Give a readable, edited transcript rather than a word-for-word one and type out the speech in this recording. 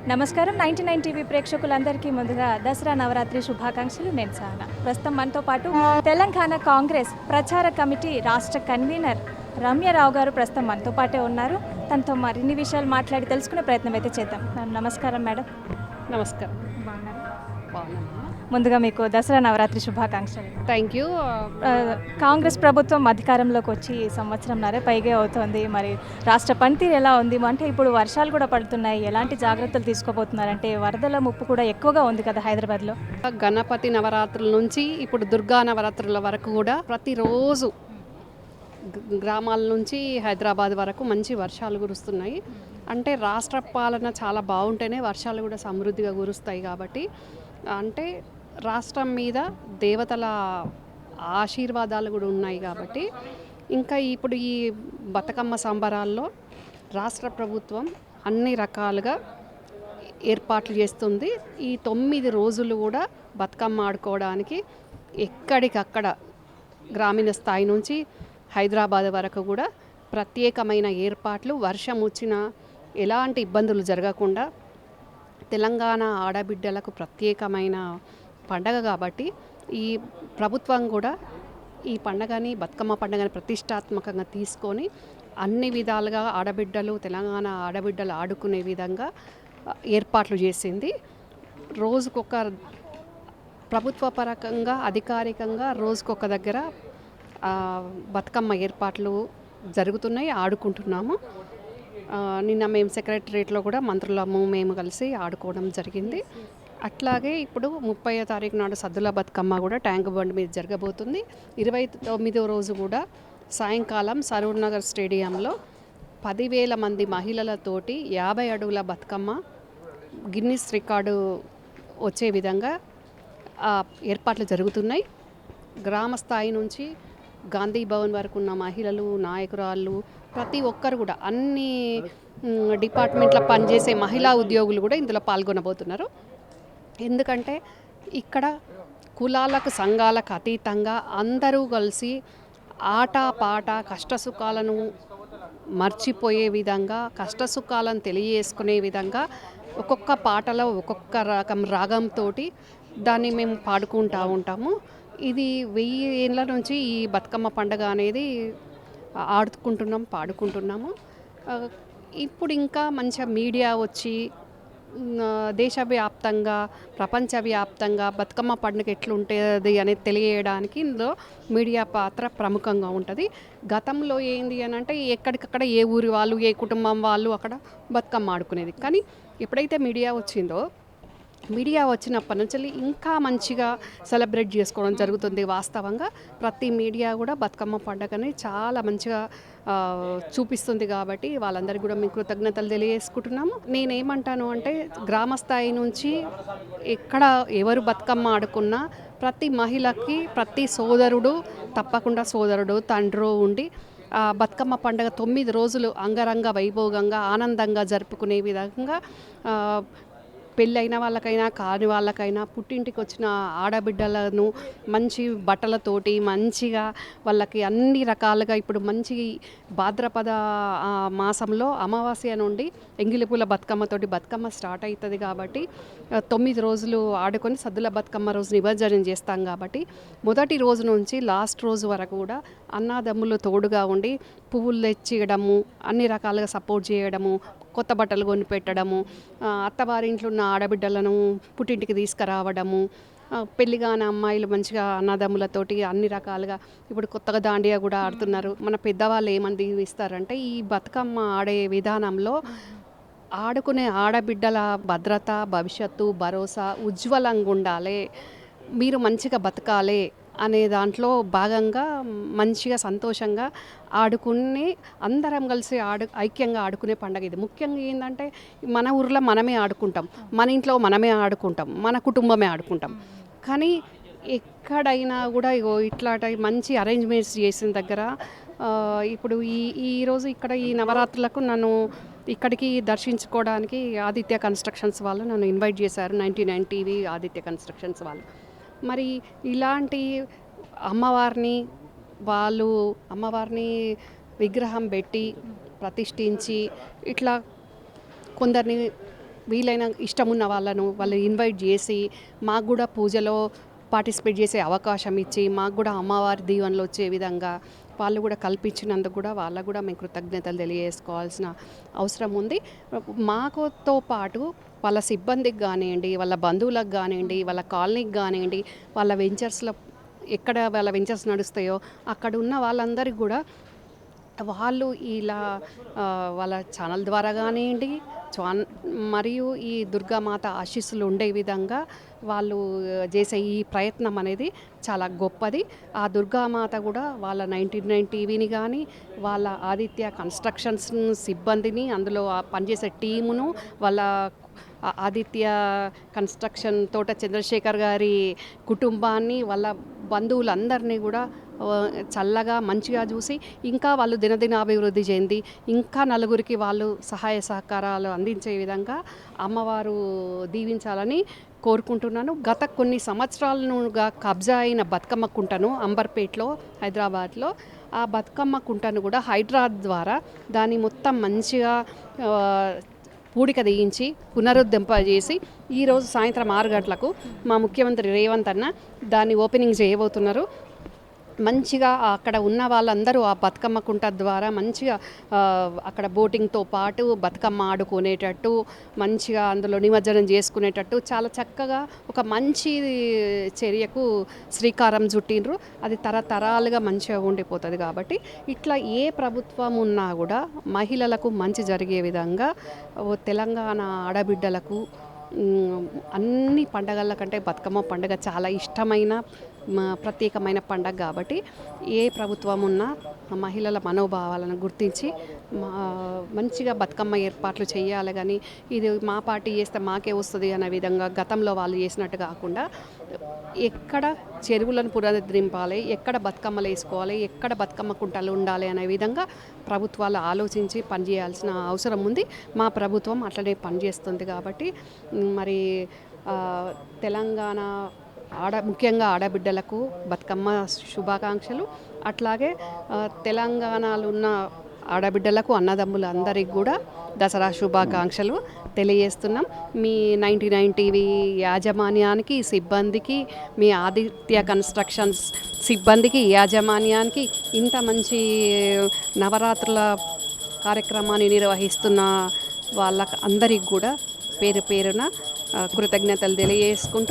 నమస్కారం 99 టీవీ ప్రేక్షకులందరికీ ముందుగా దసరా నవరాత్రి శుభాకాంక్షలు. నేను సహనా. ప్రస్తుతం మనతో పాటు తెలంగాణ కాంగ్రెస్ ప్రచార కమిటీ రాష్ట్ర కన్వీనర్ రమ్యారావు గారు ప్రస్తుతం మనతో పాటే ఉన్నారు. తనతో మరిన్ని విషయాలు మాట్లాడి తెలుసుకునే ప్రయత్నం అయితే చేద్దాం. నమస్కారం మేడం. నమస్కారం. బాగున్నాను. ముందుగా మీకు దసరా నవరాత్రి శుభాకాంక్షలు. Thank you. కాంగ్రెస్ ప్రభుత్వం అధికారంలోకి వచ్చి సంవత్సరంన్నరే పైగా అవుతోంది. మరి రాష్ట్ర పనితీరు ఎలా ఉంది? అంటే ఇప్పుడు వర్షాలు కూడా పడుతున్నాయి. ఎలాంటి జాగ్రత్తలు తీసుకోబోతున్నారంటే వరదల ముప్పు కూడా ఎక్కువగా ఉంది కదా హైదరాబాద్లో. గణపతి నవరాత్రుల నుంచి ఇప్పుడు దుర్గా నవరాత్రుల వరకు కూడా ప్రతిరోజు గ్రామాల నుంచి హైదరాబాద్ వరకు మంచి వర్షాలు కురుస్తున్నాయి. అంటే రాష్ట్ర పాలన చాలా బాగుంటేనే వర్షాలు కూడా సమృద్ధిగా కురుస్తాయి. కాబట్టి అంటే రాష్ట్రం మీద దేవతల ఆశీర్వాదాలు కూడా ఉన్నాయి. కాబట్టి ఇంకా ఇప్పుడు ఈ బతుకమ్మ సంబరాల్లో రాష్ట్ర ప్రభుత్వం అన్ని రకాలుగా ఏర్పాట్లు చేస్తుంది. ఈ 9 రోజులు కూడా బతుకమ్మ ఆడుకోవడానికి ఎక్కడికక్కడ గ్రామీణ స్థాయి నుంచి హైదరాబాద్ వరకు కూడా ప్రత్యేకమైన ఏర్పాట్లు, వర్షం వచ్చినా ఎలాంటి ఇబ్బందులు జరగకుండా తెలంగాణ ఆడబిడ్డలకు ప్రత్యేకమైన పండగ. కాబట్టి ఈ ప్రభుత్వం కూడా ఈ పండగని, బతుకమ్మ పండుగని ప్రతిష్టాత్మకంగా తీసుకొని అన్ని విధాలుగా ఆడబిడ్డలు, తెలంగాణ ఆడబిడ్డలు ఆడుకునే విధంగా ఏర్పాట్లు చేసింది. రోజుకొక ప్రభుత్వ పరకంగా అధికారికంగా రోజుకొక దగ్గర బతుకమ్మ ఏర్పాట్లు జరుగుతున్నాయి, ఆడుకుంటున్నాము. నిన్న మేము సెక్రటరేట్లో కూడా మంత్రులము మేము కలిసి ఆడుకోవడం జరిగింది. అట్లాగే ఇప్పుడు 30వ తారీఖు నాడు సద్దుల బతుకమ్మ కూడా ట్యాంక్ బండ్ మీద జరగబోతుంది. 29వ రోజు కూడా సాయంకాలం సరూర్ నగర్ స్టేడియంలో 10,000 మంది మహిళలతోటి 50 అడుగుల బతుకమ్మ గిన్నిస్ రికార్డు వచ్చే విధంగా ఏర్పాట్లు జరుగుతున్నాయి. గ్రామ స్థాయి నుంచి గాంధీ భవన్ వరకు ఉన్న మహిళలు, నాయకురాళ్ళు, ప్రతి ఒక్కరు కూడా అన్ని డిపార్ట్మెంట్లో పనిచేసే మహిళా ఉద్యోగులు కూడా ఇందులో పాల్గొనబోతున్నారు. ఎందుకంటే ఇక్కడ కులాలకు, సంఘాలకు అతీతంగా అందరూ కలిసి ఆట పాట కష్టసుఖాలను మర్చిపోయే విధంగా, కష్టసుఖాలను తెలియజేసుకునే విధంగా ఒక్కొక్క పాటలో ఒక్కొక్క రకం రాగంతో దాన్ని మేము పాడుకుంటూ ఉంటాము. ఇది 1000 ఏళ్ళ నుంచి ఈ బతుకమ్మ పండుగ అనేది ఆడుకుంటున్నాం, పాడుకుంటున్నాము. ఇప్పుడు ఇంకా మంచిగా మీడియా వచ్చి దేశవ్యాప్తంగా, ప్రపంచవ్యాప్తంగా బతుకమ్మ పండుగ ఎట్లుంటుంది అనేది తెలియడానికి ఇందులో మీడియా పాత్ర ప్రముఖంగా ఉంటుంది. గతంలో ఏంది అని అంటే ఎక్కడికక్కడ ఏ ఊరి వాళ్ళు, ఏ కుటుంబం వాళ్ళు అక్కడ బతుకమ్మ ఆడుకునేది. కానీ ఎప్పుడైతే మీడియా వచ్చిందో, మీడియా వచ్చినప్పటి నుంచి ఇంకా మంచిగా సెలబ్రేట్ చేసుకోవడం జరుగుతుంది. వాస్తవంగా ప్రతి మీడియా కూడా బతుకమ్మ పండుగని చాలా మంచిగా చూపిస్తుంది. కాబట్టి వాళ్ళందరికీ కూడా మేము కృతజ్ఞతలు తెలియజేసుకుంటున్నాము. నేనేమంటాను అంటే గ్రామ స్థాయి నుంచి ఎక్కడ ఎవరు బతుకమ్మ ఆడుకున్నా ప్రతి మహిళకి, ప్రతి సోదరుడు తప్పకుండా సోదరుడు, తండ్రి ఉండి బతుకమ్మ పండుగ 9 రోజులు అంగరంగ వైభోగంగా ఆనందంగా జరుపుకునే విధంగా పెళ్ళైన వాళ్ళకైనా, కాని వాళ్ళకైనా, పుట్టింటికి వచ్చిన ఆడబిడ్డలను మంచి బట్టలతోటి మంచిగా వాళ్ళకి అన్ని రకాలుగా ఇప్పుడు మంచి భాద్రపద మాసంలో అమావాస్య నుండి ఎంగిలిపూల బతుకమ్మతోటి బతుకమ్మ స్టార్ట్ అవుతుంది. కాబట్టి 9 రోజులు ఆడుకొని సద్దుల బతుకమ్మ రోజు నిమజ్జనం చేస్తాం. కాబట్టి మొదటి రోజు నుంచి లాస్ట్ రోజు వరకు కూడా అన్నాదమ్ములు తోడుగా ఉండి పువ్వులు తెచ్చియడము, అన్ని రకాలుగా సపోర్ట్ చేయడము, కొత్త బట్టలు కొని పెట్టడము, అత్తవారింట్లో ఉన్న ఆడబిడ్డలను పుట్టింటికి తీసుకురావడము, పెళ్ళిగాని అమ్మాయిలు మంచిగా అన్నదమ్ములతోటి అన్ని రకాలుగా ఇప్పుడు కొత్తగా దాండియా కూడా ఆడుతున్నారు. మన పెద్దవాళ్ళు ఏమని దీవిస్తారంటే ఈ బతుకమ్మ ఆడే విధానంలో ఆడుకునే ఆడబిడ్డల భద్రత, భవిష్యత్తు, భరోసా ఉజ్వలంగా ఉండాలి, మీరు మంచిగా బతకాలి అనే దాంట్లో భాగంగా మంచిగా సంతోషంగా ఆడుకుని అందరం కలిసి ఐక్యంగా ఆడుకునే పండుగ ఇది. ముఖ్యంగా ఏంటంటే మన ఊర్లో మనమే ఆడుకుంటాం, మన ఇంట్లో మనమే ఆడుకుంటాం, మన కుటుంబమే ఆడుకుంటాం. కానీ ఎక్కడైనా కూడా ఇట్లా మంచి అరేంజ్మెంట్స్ చేసిన దగ్గర ఇప్పుడు ఈరోజు ఇక్కడ ఈ నవరాత్రులకు నన్ను ఇక్కడికి దర్శించుకోవడానికి ఆదిత్య కన్స్ట్రక్షన్స్ వాళ్ళు నన్ను ఇన్వైట్ చేశారు. 99 టీవీ ఆదిత్య కన్స్ట్రక్షన్స్ వాళ్ళు. మరి ఇలాంటి అమ్మవారిని విగ్రహం పెట్టి ప్రతిష్ఠించి ఇట్లా కొందరిని వీలైన ఇష్టం ఉన్న వాళ్ళు ఇన్వైట్ చేసి మాకు కూడా పూజలో పార్టిసిపేట్ చేసే అవకాశం ఇచ్చి మాకు కూడా అమ్మవారి దీవెనలు వచ్చే విధంగా వాళ్ళు కూడా కల్పించినందుకు కూడా వాళ్ళకు కూడా మేము కృతజ్ఞతలు తెలియజేసుకోవాల్సిన అవసరం ఉంది. మాకుతో పాటు వాళ్ళ సిబ్బందికి కానివ్వండి, వాళ్ళ బంధువులకు కానివ్వండి, వాళ్ళ కాలనీకి కానివ్వండి, వాళ్ళ వెంచర్స్లో ఎక్కడ వాళ్ళ వెంచర్స్ నడుస్తాయో అక్కడ ఉన్న వాళ్ళందరికీ కూడా వాళ్ళు ఇలా వాళ్ళ ఛానల్ ద్వారా కానివ్వండి మరియు ఈ దుర్గామాత ఆశీస్సులు ఉండే విధంగా వాళ్ళు చేసే ఈ ప్రయత్నం అనేది చాలా గొప్పది. ఆ దుర్గామాత కూడా వాళ్ళ 99 టీవీని కానీ వాళ్ళ ఆదిత్య కన్స్ట్రక్షన్స్ సిబ్బందిని, అందులో పనిచేసే టీమును, వాళ్ళ ఆదిత్య కన్స్ట్రక్షన్ తోట చంద్రశేఖర్ గారి కుటుంబాన్ని, వాళ్ళ బంధువులందరినీ కూడా చల్లగా మంచిగా చూసి ఇంకా వాళ్ళు దినదినాభివృద్ధి చెంది ఇంకా నలుగురికి వాళ్ళు సహాయ సహకారాలు అందించే విధంగా అమ్మవారు దీవించాలని కోరుకుంటున్నాను. గత కొన్ని సంవత్సరాలుగా కబ్జా అయిన బతుకమ్మ కుంటను అంబర్పేటలో హైదరాబాద్లో ఆ బతుకమ్మ కుంటను కూడా హైడ్రా ద్వారా దాన్ని మొత్తం మంచిగా పూడిక తీయించి పునరుద్ధరింపజేసి ఈరోజు సాయంత్రం 6 గంటలకు మా ముఖ్యమంత్రి రేవంత్ అన్న దాన్ని ఓపెనింగ్ చేయబోతున్నారు. మంచిగా అక్కడ ఉన్న వాళ్ళందరూ ఆ బతుకమ్మ కుంట ద్వారా మంచిగా అక్కడ బోటింగ్తో పాటు బతుకమ్మ ఆడుకునేటట్టు, మంచిగా అందులో నిమజ్జనం చేసుకునేటట్టు చాలా చక్కగా ఒక మంచి చర్యకు శ్రీకారం చుట్టిండ్రు. అది తరతరాలుగా మంచిగా ఉండిపోతుంది. కాబట్టి ఇట్లా ఏ ప్రభుత్వం ఉన్నా కూడా మహిళలకు మంచి జరిగే విధంగా తెలంగాణ ఆడబిడ్డలకు అన్ని పండగల కంటే బతుకమ్మ పండుగ చాలా ఇష్టమైన ప్రత్యేకమైన పండగ. కాబట్టి ఏ ప్రభుత్వం ఉన్నా మహిళల మనోభావాలను గుర్తించి మంచిగా బతుకమ్మ ఏర్పాట్లు చేయాలి. కానీ ఇది మా పార్టీ చేస్తే మాకే వస్తుంది అనే విధంగా గతంలో వాళ్ళు చేసినట్టు కాకుండా ఎక్కడ చెరువులను పునరుద్ధరింపాలి, ఎక్కడ బతుకమ్మలు వేసుకోవాలి, ఎక్కడ బతుకమ్మ కుంటలు ఉండాలి అనే విధంగా ప్రభుత్వాలు ఆలోచించి పనిచేయాల్సిన అవసరం ఉంది. మా ప్రభుత్వం అట్లనే పనిచేస్తుంది. కాబట్టి మరి తెలంగాణ ముఖ్యంగా ఆడబిడ్డలకు బతుకమ్మ శుభాకాంక్షలు. అట్లాగే తెలంగాణలో ఉన్న ఆడబిడ్డలకు, అన్నదమ్ములు అందరికి కూడా దసరా శుభాకాంక్షలు తెలియజేస్తున్నాం. మీ 99 టీవీ యాజమాన్యానికి, సిబ్బందికి, మీ ఆదిత్య కన్స్ట్రక్షన్స్ సిబ్బందికి, యాజమాన్యానికి, ఇంత మంచి నవరాత్రుల కార్యక్రమాన్ని నిర్వహిస్తున్న వాళ్ళకి అందరికి కూడా పేరు పేరున కృతజ్ఞతలు తెలియజేసుకుంటూ